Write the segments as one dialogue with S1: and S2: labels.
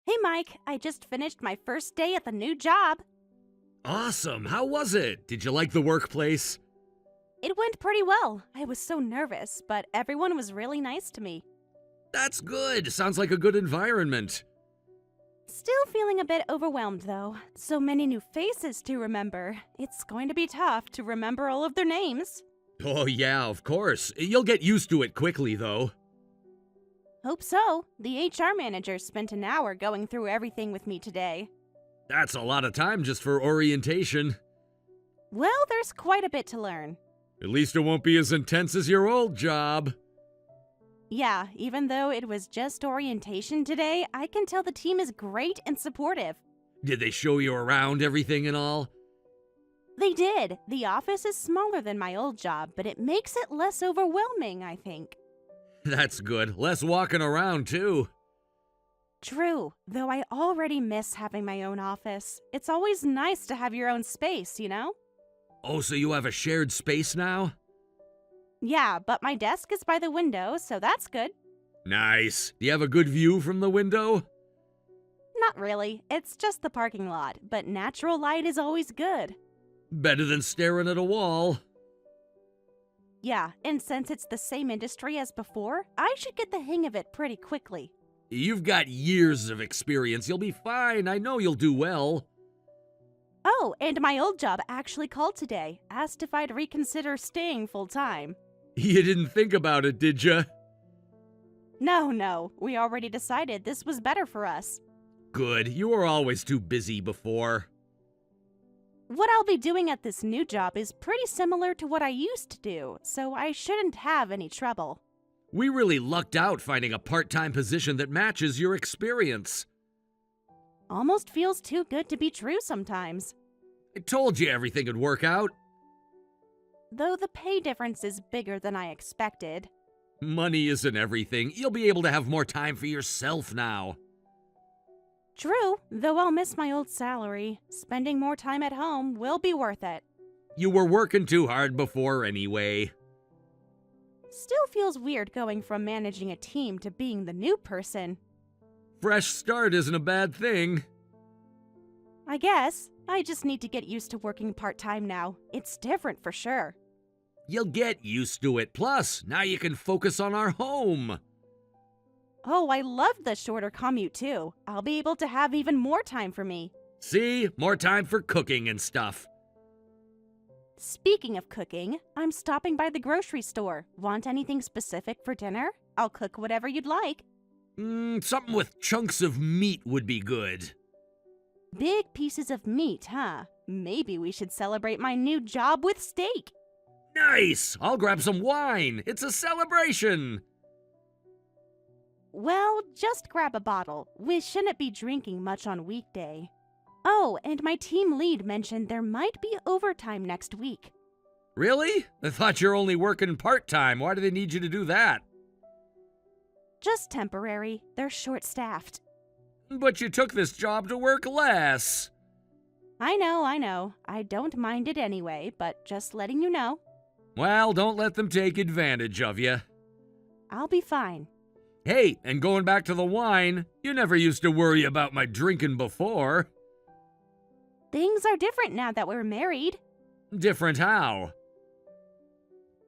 S1: Hey Mike, I just finished my first day at the new job.
S2: Awesome. How was it? Did you like the workplace?
S1: It went pretty well. I was so nervous, but everyone was really nice to me.
S2: That's good. Sounds like a good environment.
S1: Still feeling a bit overwhelmed though. So many new faces to remember. It's going to be tough to remember all of their names.
S2: Oh, yeah, of course. You'll get used to it quickly, though.
S1: Hope so. The HR manager spent an hour going through everything with me today.
S2: That's a lot of time just for orientation.
S1: Well, there's quite a bit to learn.
S2: At least it won't be as intense as your old job.
S1: Yeah, even though it was just orientation today, I can tell the team is great and supportive.
S2: Did they show you around everything and all?
S1: They did. The office is smaller than my old job, but it makes it less overwhelming, I think.
S2: That's good. Less walking around, too.
S1: True, though I already miss having my own office. It's always nice to have your own space, you know?
S2: Oh, so you have a shared space now?
S1: Yeah, but my desk is by the window, so that's good.
S2: Nice. Do you have a good view from the window?
S1: Not really. It's just the parking lot, but natural light is always good.
S2: Better than staring at a wall.
S1: Yeah, and since it's the same industry as before, I should get the hang of it pretty quickly.
S2: You've got years of experience. You'll be fine. I know you'll do well.
S1: Oh, and my old job actually called today, asked if I'd reconsider staying full-time.
S2: You didn't think about it, did you?
S1: No, we already decided this was better for us.
S2: Good. You were always too busy before.
S1: What I'll be doing at this new job is pretty similar to what I used to do, so I shouldn't have any trouble.
S2: We really lucked out finding a part-time position that matches your experience.
S1: Almost feels too good to be true sometimes.
S2: I told you everything would work out.
S1: Though the pay difference is bigger than I expected.
S2: Money isn't everything. You'll be able to have more time for yourself now.
S1: True, though I'll miss my old salary. Spending more time at home will be worth it.
S2: You were working too hard before anyway.
S1: Still feels weird going from managing a team to being the new person.
S2: Fresh start isn't a bad thing.
S1: I guess. I just need to get used to working part-time now. It's different for sure.
S2: You'll get used to it. Plus, now you can focus on our home.
S1: Oh, I love the shorter commute too. I'll be able to have even more time for me.
S2: See? More time for cooking and stuff.
S1: Speaking of cooking, I'm stopping by the grocery store. Want anything specific for dinner? I'll cook whatever you'd like.
S2: Something with chunks of meat would be good.
S1: Big pieces of meat, huh? Maybe we should celebrate my new job with steak.
S2: Nice! I'll grab some wine. It's a celebration.
S1: Well, just grab a bottle. We shouldn't be drinking much on weekday. Oh, and my team lead mentioned there might be overtime next week.
S2: Really? I thought you're only working part-time. Why do they need you to do that?
S1: Just temporary. They're short-staffed.
S2: But you took this job to work less.
S1: I know. I don't mind it anyway, but just letting you know.
S2: Well, don't let them take advantage of you.
S1: I'll be fine.
S2: Hey, and going back to the wine, you never used to worry about my drinking before.
S1: Things are different now that we're married.
S2: Different how?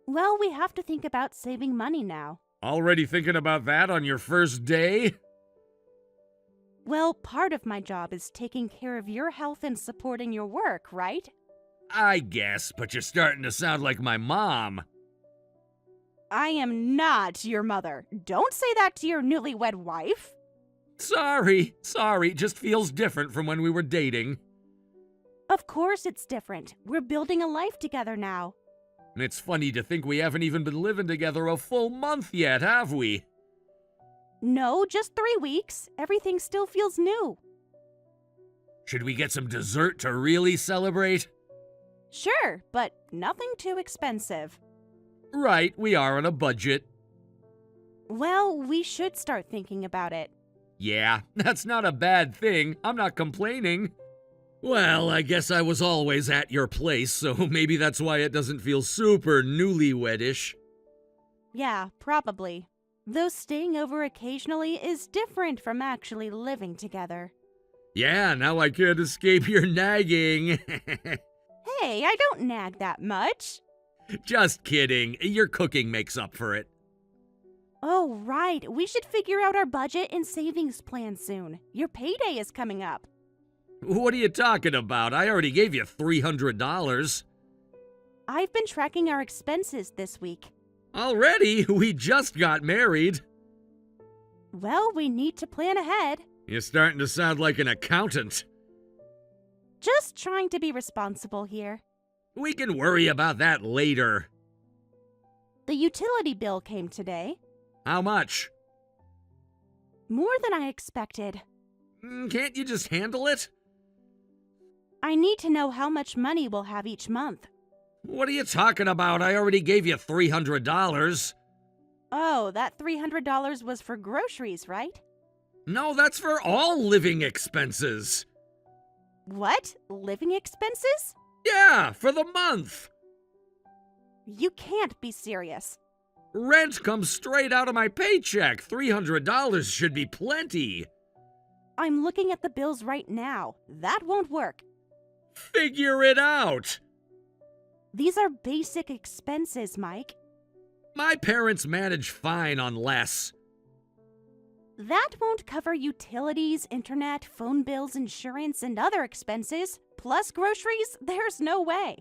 S1: Well, we have to think about saving money now.
S2: Already thinking about that on your first day?
S1: Well, part of my job is taking care of your health and supporting your work, right?
S2: I guess, but you're starting to sound like my mom.
S1: I am not your mother. Don't say that to your newlywed wife.
S2: Sorry, just feels different from when we were dating.
S1: Of course it's different. We're building a life together now.
S2: And it's funny to think we haven't even been living together a full month yet, have we?
S1: No, just 3 weeks. Everything still feels new.
S2: Should we get some dessert to really celebrate?
S1: Sure, but nothing too expensive.
S2: Right, we are on a budget.
S1: Well, we should start thinking about it.
S2: Yeah, that's not a bad thing. I'm not complaining. Well, I guess I was always at your place, so maybe that's why it doesn't feel super newlywedish.
S1: Yeah, probably. Though staying over occasionally is different from actually living together.
S2: Yeah, now I can't escape your nagging.
S1: Hey, I don't nag that much.
S2: Just kidding. Your cooking makes up for it.
S1: Oh, right. We should figure out our budget and savings plan soon. Your payday is coming up.
S2: What are you talking about? I already gave you $300.
S1: I've been tracking our expenses this week.
S2: Already? We just got married.
S1: Well, we need to plan ahead.
S2: You're starting to sound like an accountant.
S1: Just trying to be responsible here.
S2: We can worry about that later.
S1: The utility bill came today.
S2: How much?
S1: More than I expected.
S2: Can't you just handle it?
S1: I need to know how much money we'll have each month.
S2: What are you talking about? I already gave you $300.
S1: Oh, that $300 was for groceries, right?
S2: No, that's for all living expenses.
S1: What? Living expenses?
S2: Yeah, for the month.
S1: You can't be serious.
S2: Rent comes straight out of my paycheck. $300 should be plenty.
S1: I'm looking at the bills right now. That won't work.
S2: Figure it out.
S1: These are basic expenses, Mike.
S2: My parents manage fine on less.
S1: That won't cover utilities, internet, phone bills, insurance, and other expenses. Plus groceries? There's no way.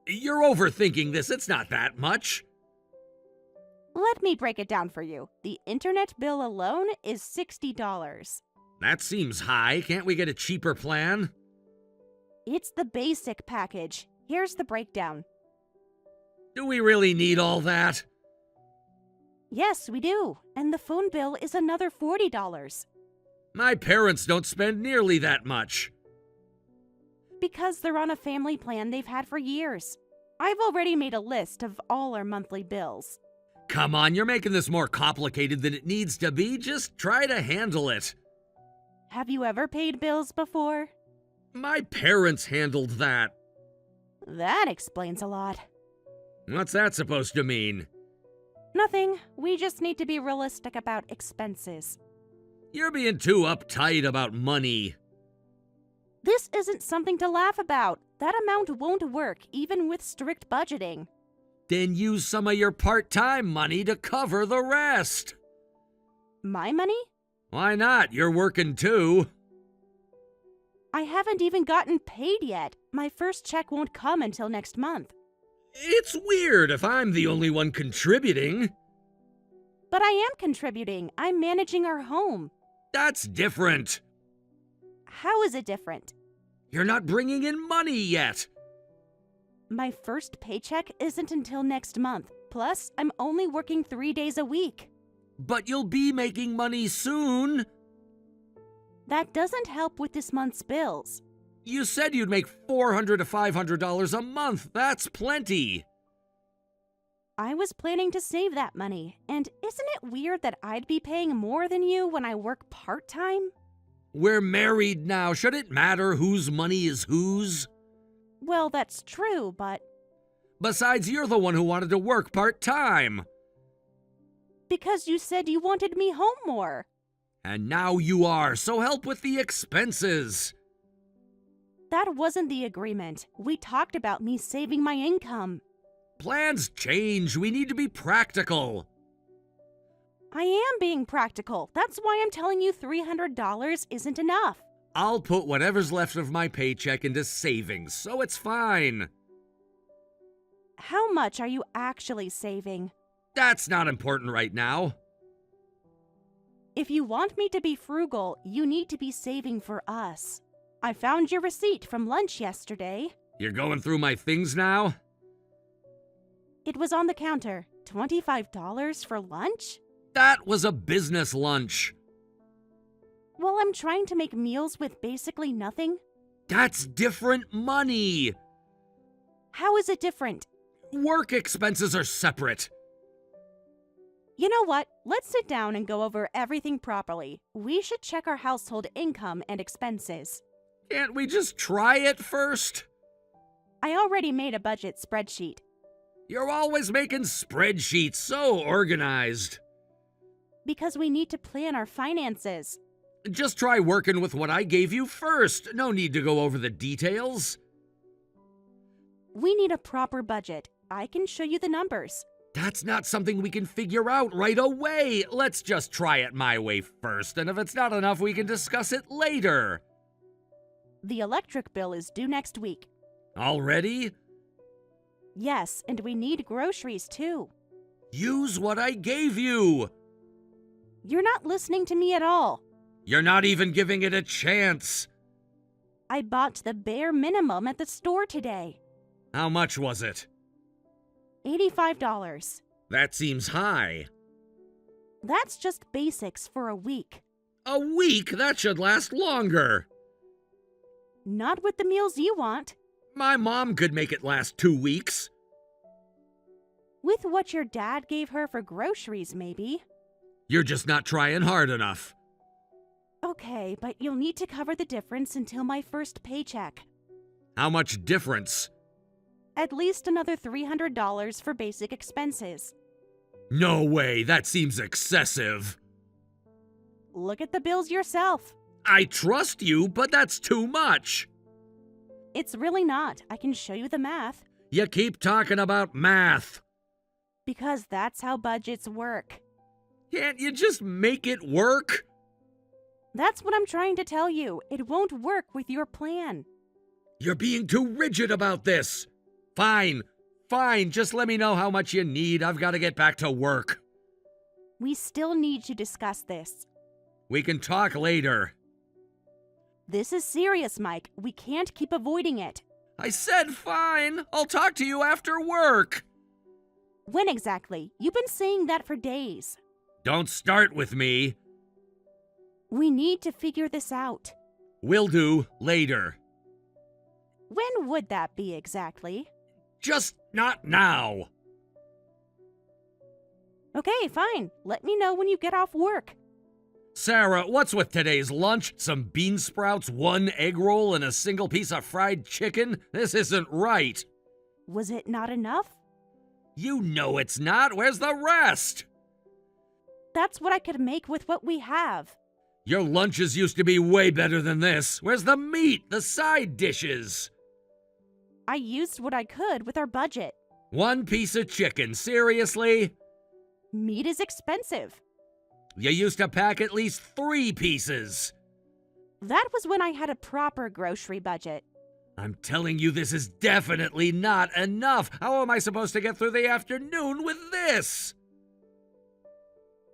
S2: You're overthinking this. It's not that much.
S1: Let me break it down for you. The internet bill alone is $60.
S2: That seems high. Can't we get a cheaper plan?
S1: It's the basic package. Here's the breakdown.
S2: Do we really need all that?
S1: Yes, we do. And the phone bill is another $40.
S2: My parents don't spend nearly that much.
S1: Because they're on a family plan they've had for years. I've already made a list of all our monthly bills.
S2: Come on, you're making this more complicated than it needs to be. Just try to handle it.
S1: Have you ever paid bills before?
S2: My parents handled that.
S1: That explains a lot.
S2: What's that supposed to mean?
S1: Nothing. We just need to be realistic about expenses.
S2: You're being too uptight about money.
S1: This isn't something to laugh about. That amount won't work, even with strict budgeting.
S2: Then use some of your part-time money to cover the rest.
S1: My money?
S2: Why not? You're working too.
S1: I haven't even gotten paid yet. My first check won't come until next month.
S2: It's weird if I'm the only one contributing.
S1: But I am contributing. I'm managing our home.
S2: That's different.
S1: How is it different?
S2: You're not bringing in money yet.
S1: My first paycheck isn't until next month. Plus, I'm only working 3 days a week.
S2: But you'll be making money soon.
S1: That doesn't help with this month's bills.
S2: You said you'd make $400 to $500 a month. That's plenty.
S1: I was planning to save that money, and isn't it weird that I'd be paying more than you when I work part-time?
S2: We're married now. Should it matter whose money is whose?
S1: Well, that's true, but
S2: Besides, you're the one who wanted to work part-time.
S1: because you said you wanted me home more.
S2: And now you are, so help with the expenses.
S1: That wasn't the agreement. We talked about me saving my income.
S2: Plans change. We need to be practical.
S1: I am being practical. That's why I'm telling you $300 isn't enough.
S2: I'll put whatever's left of my paycheck into savings, so it's fine.
S1: How much are you actually saving?
S2: That's not important right now.
S1: If you want me to be frugal, you need to be saving for us. I found your receipt from lunch yesterday.
S2: You're going through my things now?
S1: It was on the counter. $25 for lunch?
S2: That was a business lunch.
S1: Well, I'm trying to make meals with basically nothing.
S2: That's different money.
S1: How is it different?
S2: Work expenses are separate.
S1: You know what? Let's sit down and go over everything properly. We should check our household income and expenses.
S2: Can't we just try it first?
S1: I already made a budget spreadsheet.
S2: You're always making spreadsheets, so organized.
S1: Because we need to plan our finances.
S2: Just try working with what I gave you first. No need to go over the details.
S1: We need a proper budget. I can show you the numbers.
S2: That's not something we can figure out right away. Let's just try it my way first, and if it's not enough, we can discuss it later.
S1: The electric bill is due next week.
S2: Already?
S1: Yes, and we need groceries too.
S2: Use what I gave you.
S1: You're not listening to me at all.
S2: You're not even giving it a chance.
S1: I bought the bare minimum at the store today.
S2: How much was it?
S1: $85.
S2: That seems high.
S1: That's just basics for a week.
S2: A week? That should last longer.
S1: Not with the meals you want.
S2: My mom could make it last 2 weeks.
S1: With what your dad gave her for groceries, maybe.
S2: You're just not trying hard enough.
S1: Okay, but you'll need to cover the difference until my first paycheck.
S2: How much difference?
S1: At least another $300 for basic expenses.
S2: No way, that seems excessive.
S1: Look at the bills yourself.
S2: I trust you, but that's too much.
S1: It's really not. I can show you the math.
S2: You keep talking about math.
S1: Because that's how budgets work.
S2: Can't you just make it work?
S1: That's what I'm trying to tell you. It won't work with your plan.
S2: You're being too rigid about this. Fine, just let me know how much you need. I've got to get back to work.
S1: We still need to discuss this.
S2: We can talk later.
S1: This is serious, Mike. We can't keep avoiding it.
S2: I said fine. I'll talk to you after work.
S1: When exactly? You've been saying that for days.
S2: Don't start with me.
S1: We need to figure this out.
S2: Will do later.
S1: When would that be exactly?
S2: Just not now.
S1: Okay, fine. Let me know when you get off work.
S2: Sarah, what's with today's lunch? Some bean sprouts, 1 egg roll, and a single piece of fried chicken? This isn't right.
S1: Was it not enough?
S2: You know it's not. Where's the rest?
S1: That's what I could make with what we have.
S2: Your lunches used to be way better than this. Where's the meat, the side dishes?
S1: I used what I could with our budget.
S2: 1 piece of chicken, seriously?
S1: Meat is expensive.
S2: You used to pack at least 3 pieces.
S1: That was when I had a proper grocery budget.
S2: I'm telling you, this is definitely not enough. How am I supposed to get through the afternoon with this?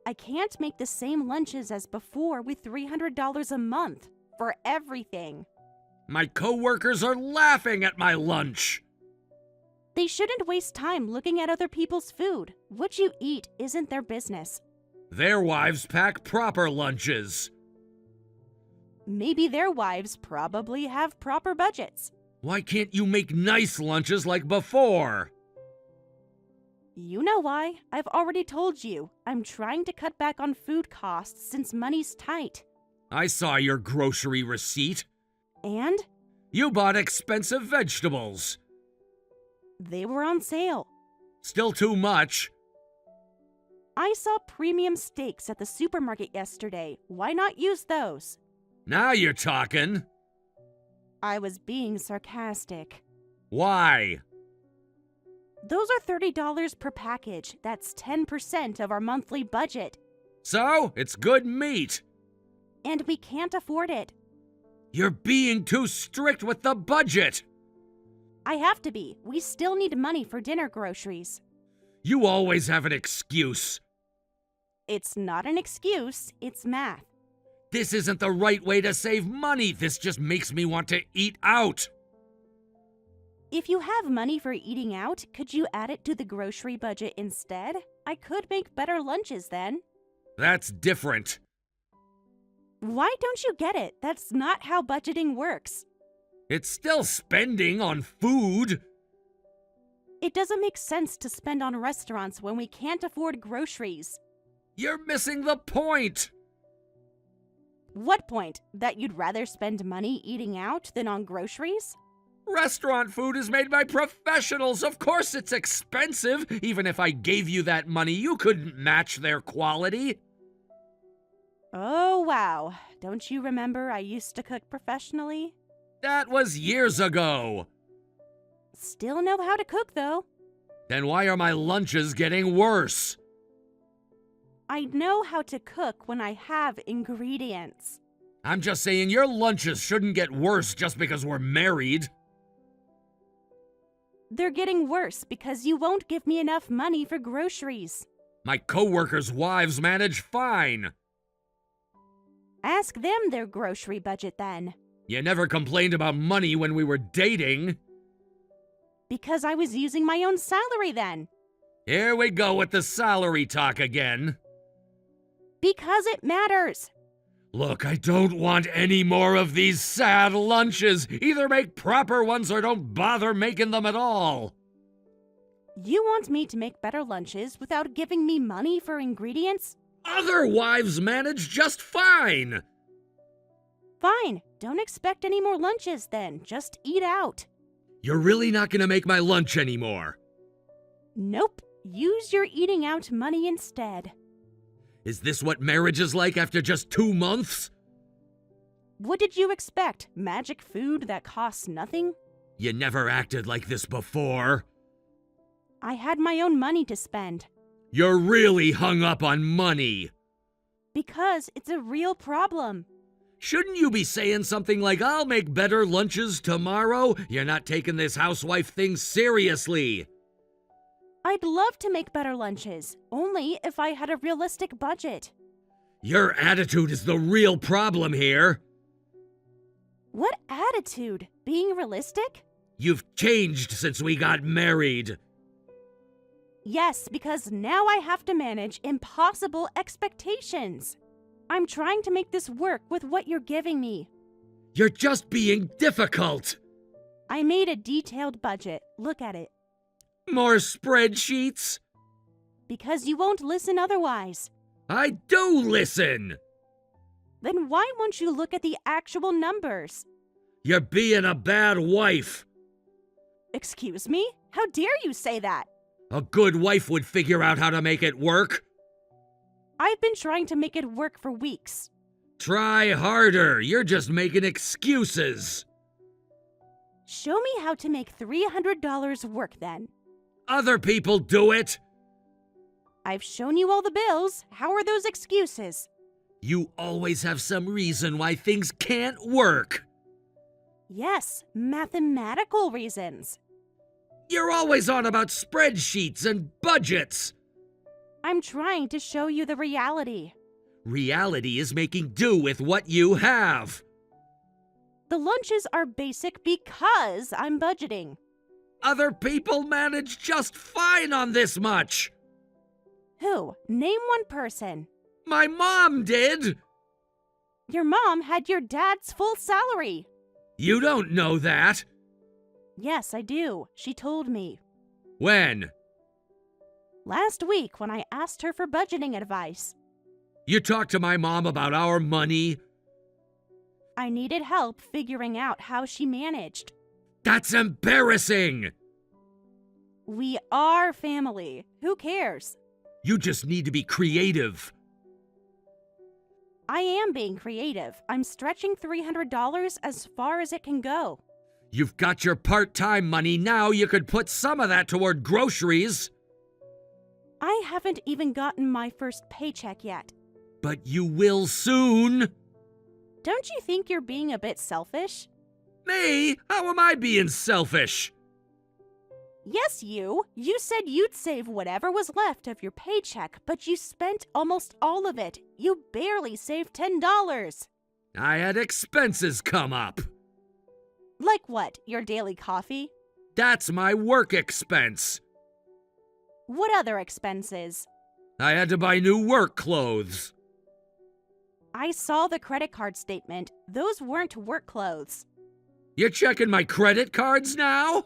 S1: I can't make the same lunches as before with $300 a month for everything.
S2: My coworkers are laughing at my lunch.
S1: They shouldn't waste time looking at other people's food. What you eat isn't their business.
S2: Their wives pack proper lunches.
S1: Maybe their wives probably have proper budgets.
S2: Why can't you make nice lunches like before?
S1: You know why. I've already told you. I'm trying to cut back on food costs since money's tight.
S2: I saw your grocery receipt.
S1: And?
S2: You bought expensive vegetables.
S1: They were on sale.
S2: Still too much.
S1: I saw premium steaks at the supermarket yesterday. Why not use those?
S2: Now you're talking.
S1: I was being sarcastic.
S2: Why?
S1: Those are $30 per package. That's 10% of our monthly budget.
S2: So, it's good meat.
S1: And we can't afford it.
S2: You're being too strict with the budget.
S1: I have to be. We still need money for dinner groceries.
S2: You always have an excuse.
S1: It's not an excuse, it's math.
S2: This isn't the right way to save money. This just makes me want to eat out.
S1: If you have money for eating out, could you add it to the grocery budget instead? I could make better lunches then.
S2: That's different.
S1: Why don't you get it? That's not how budgeting works.
S2: It's still spending on food.
S1: It doesn't make sense to spend on restaurants when we can't afford groceries.
S2: You're missing the point.
S1: What point? That you'd rather spend money eating out than on groceries?
S2: Restaurant food is made by professionals. Of course it's expensive. Even if I gave you that money, you couldn't match their quality.
S1: Oh, wow. Don't you remember I used to cook professionally?
S2: That was years ago.
S1: Still know how to cook, though.
S2: Then why are my lunches getting worse?
S1: I know how to cook when I have ingredients.
S2: I'm just saying your lunches shouldn't get worse just because we're married.
S1: They're getting worse because you won't give me enough money for groceries.
S2: My coworkers' wives manage fine.
S1: Ask them their grocery budget then.
S2: You never complained about money when we were dating.
S1: Because I was using my own salary then.
S2: Here we go with the salary talk again.
S1: Because it matters.
S2: Look, I don't want any more of these sad lunches. Either make proper ones or don't bother making them at all.
S1: You want me to make better lunches without giving me money for ingredients?
S2: Other wives manage just fine.
S1: Fine. Don't expect any more lunches then. Just eat out.
S2: You're really not gonna make my lunch anymore.
S1: Nope. Use your eating out money instead.
S2: Is this what marriage is like after just 2 months?
S1: What did you expect? Magic food that costs nothing?
S2: You never acted like this before.
S1: I had my own money to spend.
S2: You're really hung up on money.
S1: Because it's a real problem.
S2: Shouldn't you be saying something like, I'll make better lunches tomorrow? You're not taking this housewife thing seriously.
S1: I'd love to make better lunches, only if I had a realistic budget.
S2: Your attitude is the real problem here.
S1: What attitude? Being realistic?
S2: You've changed since we got married.
S1: Yes, because now I have to manage impossible expectations. I'm trying to make this work with what you're giving me.
S2: You're just being difficult.
S1: I made a detailed budget. Look at it.
S2: More spreadsheets?
S1: Because you won't listen otherwise.
S2: I do listen.
S1: Then why won't you look at the actual numbers?
S2: You're being a bad wife.
S1: Excuse me? How dare you say that?
S2: A good wife would figure out how to make it work.
S1: I've been trying to make it work for weeks.
S2: Try harder. You're just making excuses.
S1: Show me how to make $300 work then.
S2: Other people do it.
S1: I've shown you all the bills. How are those excuses?
S2: You always have some reason why things can't work.
S1: Yes, mathematical reasons.
S2: You're always on about spreadsheets and budgets.
S1: I'm trying to show you the reality.
S2: Reality is making do with what you have.
S1: The lunches are basic because I'm budgeting.
S2: Other people manage just fine on this much.
S1: Who? Name one person.
S2: My mom did.
S1: Your mom had your dad's full salary.
S2: You don't know that.
S1: Yes, I do. She told me.
S2: When?
S1: Last week when I asked her for budgeting advice.
S2: You talked to my mom about our money?
S1: I needed help figuring out how she managed.
S2: That's embarrassing!
S1: We are family. Who cares?
S2: You just need to be creative.
S1: I am being creative. I'm stretching $300 as far as it can go.
S2: You've got your part-time money now. You could put some of that toward groceries.
S1: I haven't even gotten my first paycheck yet.
S2: But you will soon.
S1: Don't you think you're being a bit selfish?
S2: Me? How am I being selfish?
S1: Yes, you. You said you'd save whatever was left of your paycheck, but you spent almost all of it. You barely saved $10.
S2: I had expenses come up.
S1: Like what? Your daily coffee?
S2: That's my work expense.
S1: What other expenses?
S2: I had to buy new work clothes.
S1: I saw the credit card statement. Those weren't work clothes.
S2: You checking my credit cards now?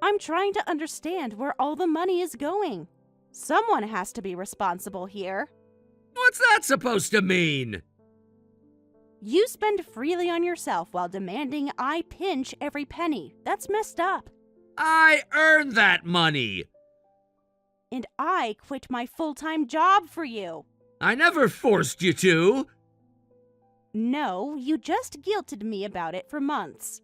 S1: I'm trying to understand where all the money is going. Someone has to be responsible here.
S2: What's that supposed to mean?
S1: You spend freely on yourself while demanding I pinch every penny. That's messed up.
S2: I earned that money.
S1: And I quit my full-time job for you.
S2: I never forced you to.
S1: No, you just guilted me about it for months.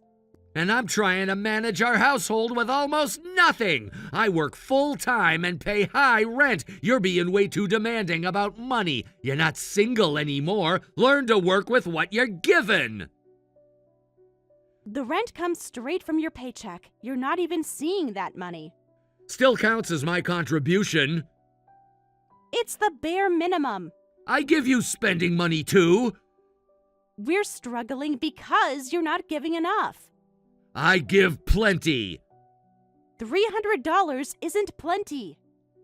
S2: And I'm trying to manage our household with almost nothing. I work full-time and pay high rent. You're being way too demanding about money. You're not single anymore. Learn to work with what you're given.
S1: The rent comes straight from your paycheck. You're not even seeing that money.
S2: Still counts as my contribution.
S1: It's the bare minimum.
S2: I give you spending money too.
S1: We're struggling because you're not giving enough.
S2: I give plenty.
S1: $300 isn't plenty.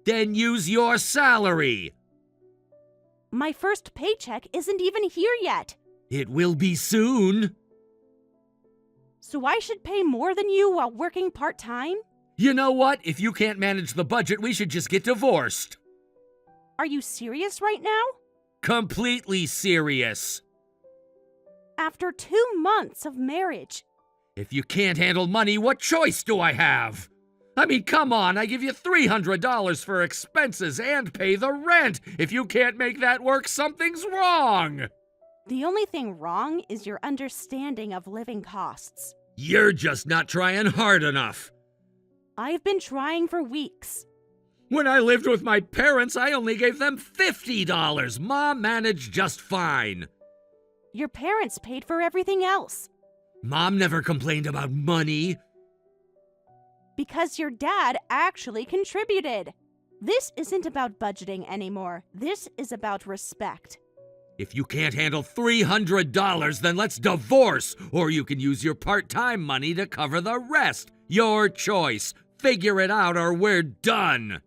S2: Then use your salary.
S1: My first paycheck isn't even here yet.
S2: It will be soon.
S1: So I should pay more than you while working part-time?
S2: You know what? If you can't manage the budget, we should just get divorced.
S1: Are you serious right now?
S2: Completely serious.
S1: After 2 months of marriage.
S2: If you can't handle money, what choice do I have? I mean, come on, I give you $300 for expenses and pay the rent. If you can't make that work, something's wrong.
S1: The only thing wrong is your understanding of living costs.
S2: You're just not trying hard enough.
S1: I've been trying for weeks.
S2: When I lived with my parents, I only gave them $50. Mom managed just fine.
S1: Your parents paid for everything else.
S2: Mom never complained about money.
S1: Because your dad actually contributed. This isn't about budgeting anymore. This is about respect.
S2: If you can't handle $300, then let's divorce, or you can use your part-time money to cover the rest. Your choice. Figure it out or we're done.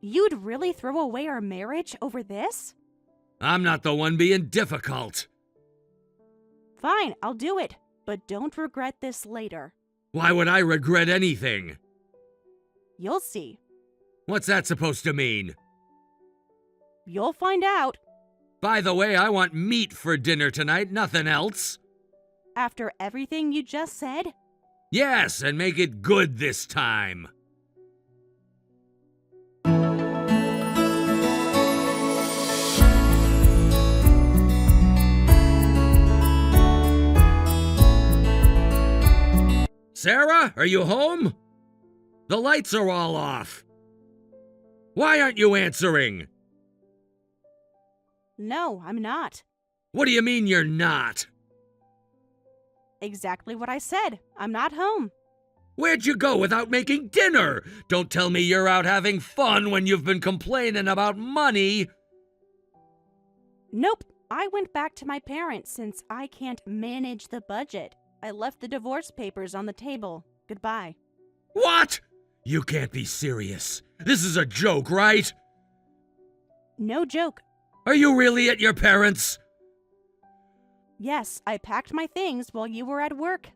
S1: You'd really throw away our marriage over this?
S2: I'm not the one being difficult.
S1: Fine, I'll do it. But don't regret this later.
S2: Why would I regret anything?
S1: You'll see.
S2: What's that supposed to mean?
S1: You'll find out.
S2: By the way, I want meat for dinner tonight, nothing else.
S1: After everything you just said?
S2: Yes, and make it good this time. Sarah, are you home? The lights are all off. Why aren't you answering?
S1: No, I'm not.
S2: What do you mean you're not?
S1: Exactly what I said. I'm not home.
S2: Where'd you go without making dinner? Don't tell me you're out having fun when you've been complaining about money.
S1: Nope. I went back to my parents since I can't manage the budget. I left the divorce papers on the table. Goodbye.
S2: What? You can't be serious. This is a joke, right?
S1: No joke.
S2: Are you really at your parents'?
S1: Yes, I packed my things while you were at work.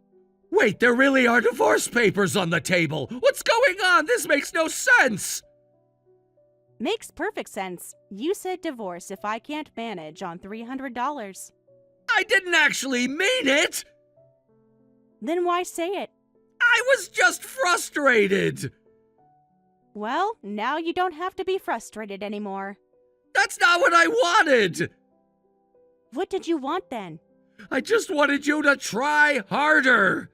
S2: Wait, there really are divorce papers on the table. What's going on? This makes no sense.
S1: Makes perfect sense. You said divorce if I can't manage on $300.
S2: I didn't actually mean it.
S1: Then why say it?
S2: I was just frustrated.
S1: Well, now you don't have to be frustrated anymore.
S2: That's not what I wanted.
S1: What did you want then?
S2: I just wanted you to try harder.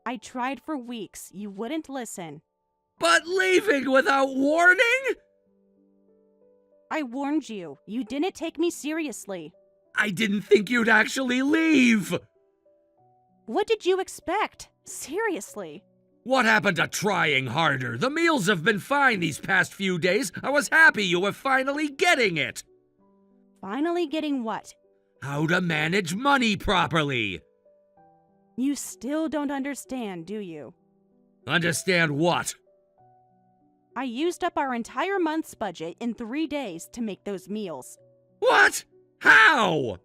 S1: I tried for weeks. You wouldn't listen.
S2: But leaving without warning?
S1: I warned you. You didn't take me seriously.
S2: I didn't think you'd actually leave.
S1: What did you expect? Seriously.
S2: What happened to trying harder? The meals have been fine these past few days. I was happy you were finally getting it.
S1: Finally getting what?
S2: How to manage money properly.
S1: You still don't understand, do you?
S2: Understand what?
S1: I used up our entire month's budget in 3 days to make those meals.
S2: What? How?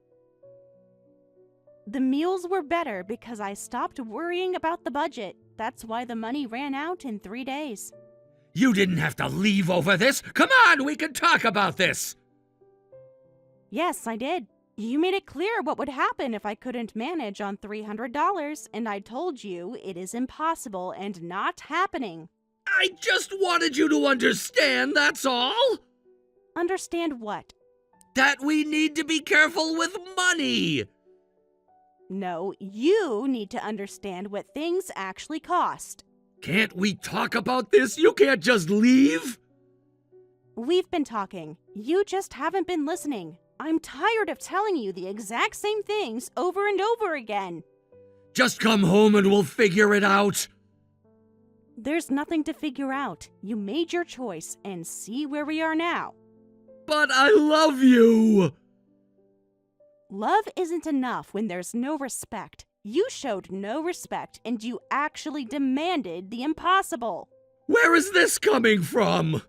S1: The meals were better because I stopped worrying about the budget. That's why the money ran out in 3 days.
S2: You didn't have to leave over this. Come on, we can talk about this.
S1: Yes, I did. You made it clear what would happen if I couldn't manage on $300, and I told you it is impossible and not happening.
S2: I just wanted you to understand, that's all.
S1: Understand what?
S2: That we need to be careful with money.
S1: No, you need to understand what things actually cost.
S2: Can't we talk about this? You can't just leave.
S1: We've been talking. You just haven't been listening. I'm tired of telling you the exact same things over and over again.
S2: Just come home and we'll figure it out.
S1: There's nothing to figure out. You made your choice and see where we are now.
S2: But I love you.
S1: Love isn't enough when there's no respect. You showed no respect and you actually demanded the impossible.
S2: Where is this coming from?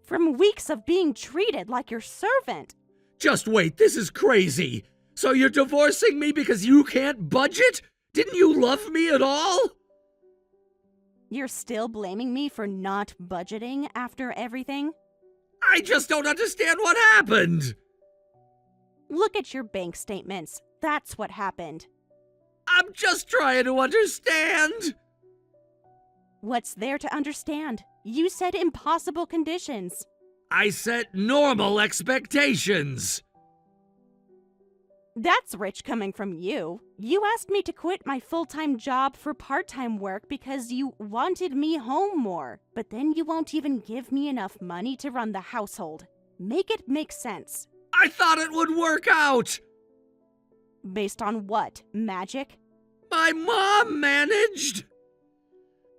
S1: From weeks of being treated like your servant.
S2: Just wait, this is crazy. So you're divorcing me because you can't budget? Didn't you love me at all?
S1: You're still blaming me for not budgeting after everything?
S2: I just don't understand what happened.
S1: Look at your bank statements. That's what happened.
S2: I'm just trying to understand.
S1: What's there to understand? You said impossible conditions.
S2: I set normal expectations.
S1: That's rich coming from you. You asked me to quit my full-time job for part-time work because you wanted me home more, but then you won't even give me enough money to run the household. Make it make sense.
S2: I thought it would work out.
S1: Based on what? Magic?
S2: My mom managed.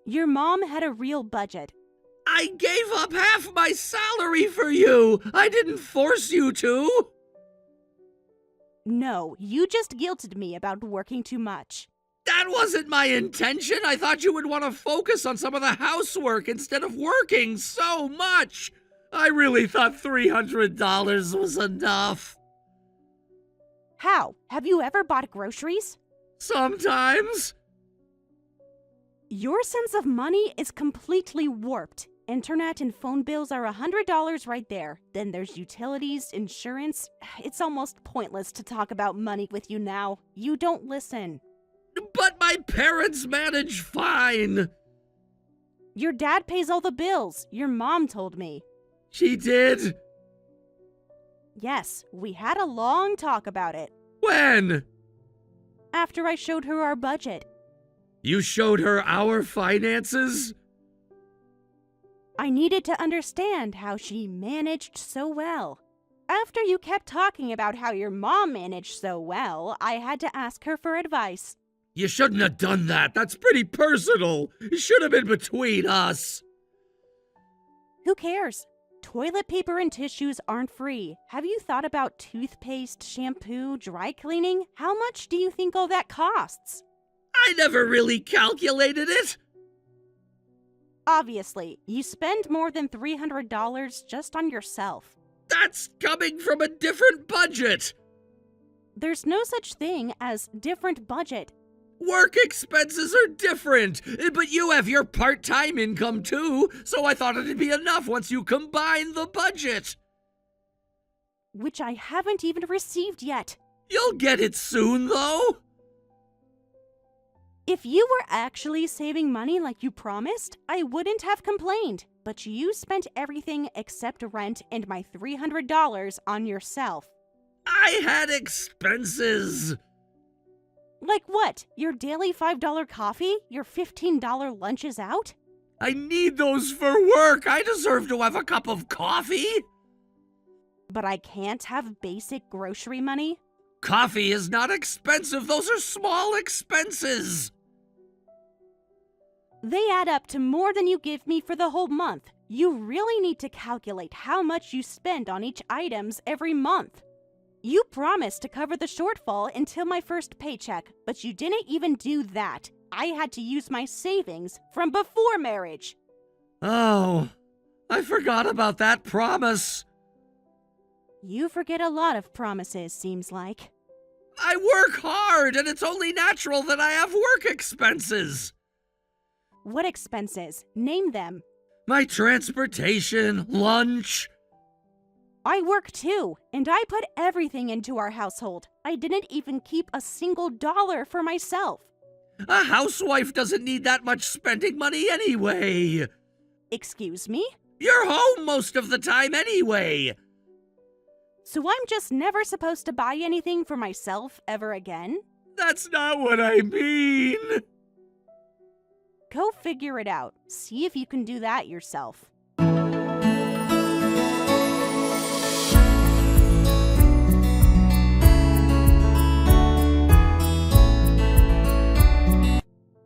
S1: Your mom had a real budget.
S2: I gave up half my salary for you. I didn't force you to.
S1: No, you just guilted me about working too much.
S2: That wasn't my intention. I thought you would want to focus on some of the housework instead of working so much. I really thought $300 was enough.
S1: How? Have you ever bought groceries?
S2: Sometimes.
S1: Your sense of money is completely warped. Internet and phone bills are $100 right there. Then there's utilities, insurance. It's almost pointless to talk about money with you now. You don't listen.
S2: But my parents manage fine.
S1: Your dad pays all the bills. Your mom told me.
S2: She did?
S1: Yes, we had a long talk about it.
S2: When?
S1: After I showed her our budget.
S2: You showed her our finances?
S1: I needed to understand how she managed so well. After you kept talking about how your mom managed so well, I had to ask her for advice.
S2: You shouldn't have done that. That's pretty personal. It should have been between us.
S1: Who cares? Toilet paper and tissues aren't free. Have you thought about toothpaste, shampoo, dry cleaning? How much do you think all that costs?
S2: I never really calculated it.
S1: Obviously, you spend more than $300 just on yourself.
S2: That's coming from a different budget.
S1: There's no such thing as different budget.
S2: Work expenses are different, but you have your part-time income too, so I thought it'd be enough once you combine the budget.
S1: Which I haven't even received yet.
S2: You'll get it soon, though.
S1: If you were actually saving money like you promised, I wouldn't have complained. But you spent everything except rent and my $300 on yourself.
S2: I had expenses.
S1: Like what? Your daily $5 coffee? Your $15 lunches out?
S2: I need those for work. I deserve to have a cup of coffee.
S1: But I can't have basic grocery money?
S2: Coffee is not expensive. Those are small expenses.
S1: They add up to more than you give me for the whole month. You really need to calculate how much you spend on each items every month. You promised to cover the shortfall until my first paycheck, but you didn't even do that. I had to use my savings from before marriage.
S2: Oh, I forgot about that promise.
S1: You forget a lot of promises, seems like.
S2: I work hard, and it's only natural that I have work expenses.
S1: What expenses? Name them.
S2: My transportation, lunch.
S1: I work too, and I put everything into our household. I didn't even keep a single dollar for myself.
S2: A housewife doesn't need that much spending money anyway.
S1: Excuse me?
S2: You're home most of the time anyway.
S1: So I'm just never supposed to buy anything for myself ever again?
S2: That's not what I mean.
S1: Go figure it out. See if you can do that yourself.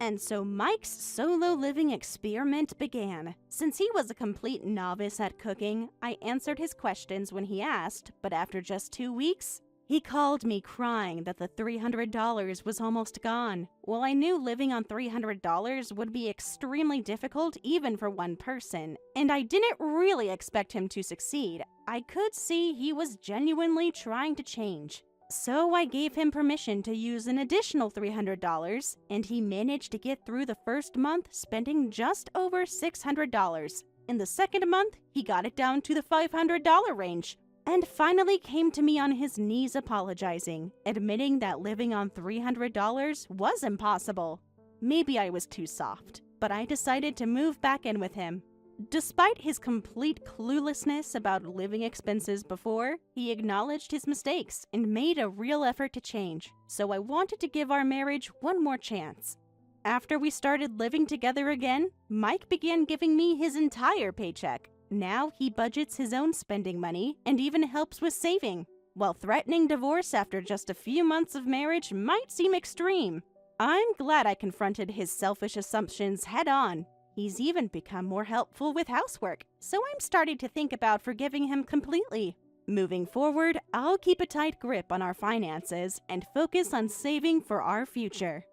S1: And so Mike's solo living experiment began. Since he was a complete novice at cooking, I answered his questions when he asked, but after just 2 weeks, he called me crying that the $300 was almost gone. Well, I knew living on $300 would be extremely difficult even for one person, and I didn't really expect him to succeed. I could see he was genuinely trying to change. So I gave him permission to use an additional $300, and he managed to get through the first month spending just over $600. In the second month, he got it down to the $500 range, and finally came to me on his knees apologizing, admitting that living on $300 was impossible. Maybe I was too soft, but I decided to move back in with him. Despite his complete cluelessness about living expenses before, he acknowledged his mistakes and made a real effort to change, so I wanted to give our marriage one more chance. After we started living together again, Mike began giving me his entire paycheck. Now he budgets his own spending money and even helps with saving. While threatening divorce after just a few months of marriage might seem extreme, I'm glad I confronted his selfish assumptions head on. He's even become more helpful with housework, so I'm starting to think about forgiving him completely. Moving forward, I'll keep a tight grip on our finances and focus on saving for our future.